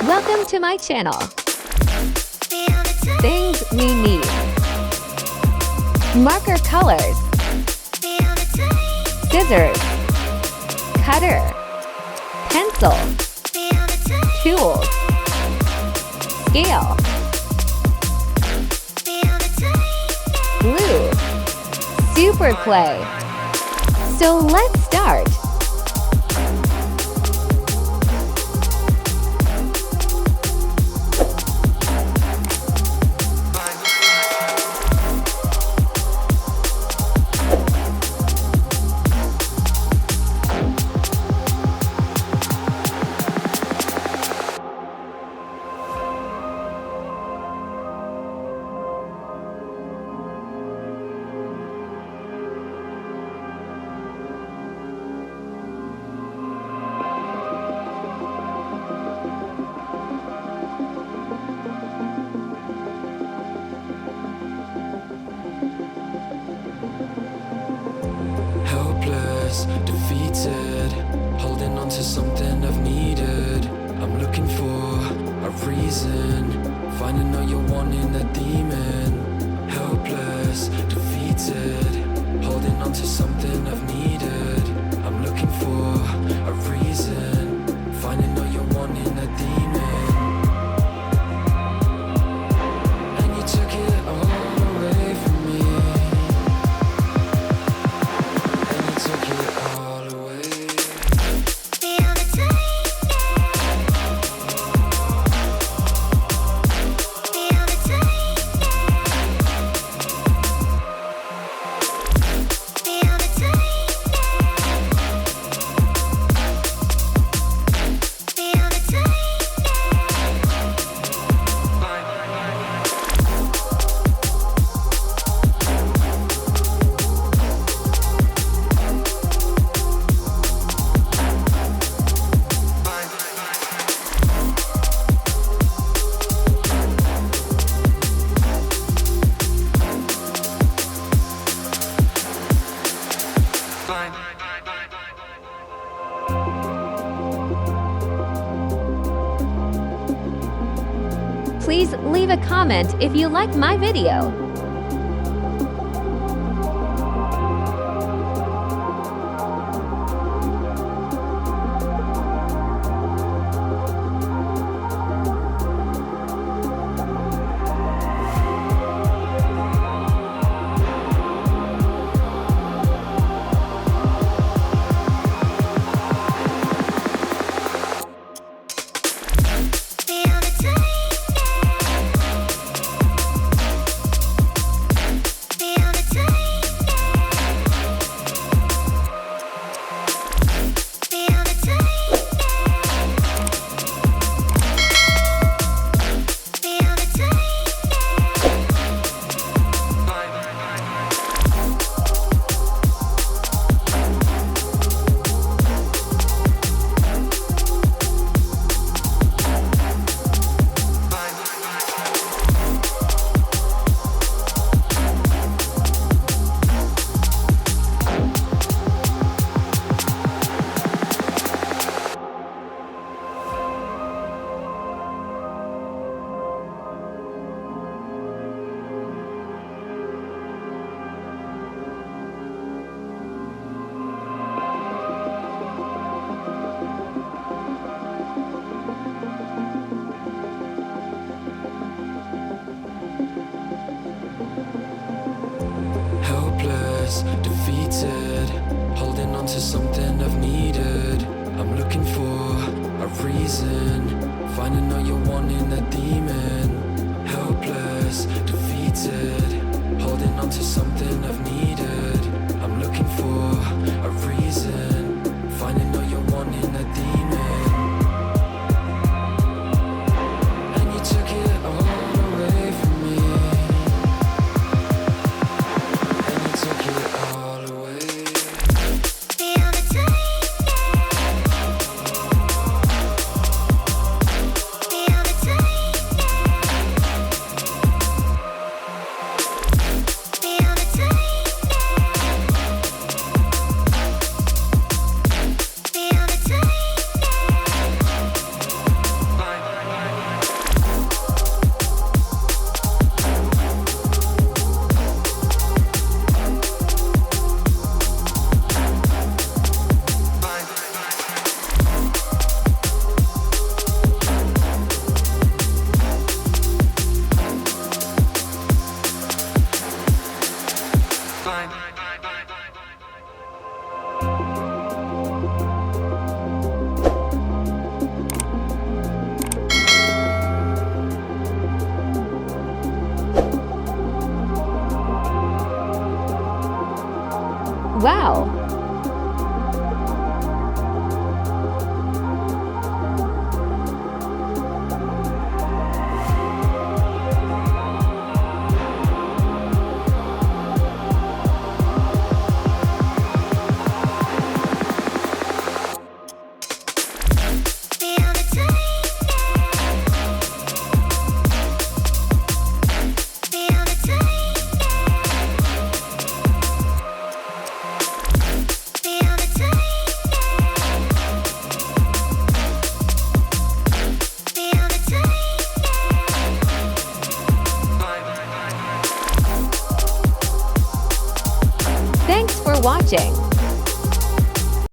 Welcome to my channel. Things we need. Marker colors. Scissors. Cutter. Pencil. Tools. Scale. Glue. Super clay. So let's start. Defeated, holding on to something I've needed. I'm looking for a reason, finding all you're wanting, a demon. Helpless, defeated, holding on to something I've needed. I'm looking for a reason, finding all you're wanting, a demon. And you took it all away from me. And you took it all away. Please leave a comment if you like my video. Defeated, holding on to something I've needed. I'm looking for a reason, finding all you're wanting, a demon. Helpless, defeated, holding on to something I've needed. I'm looking for a reason, finding all you're wanting, a demon. And you took it all away from me. And you took it all away. Wow! Thanks for watching.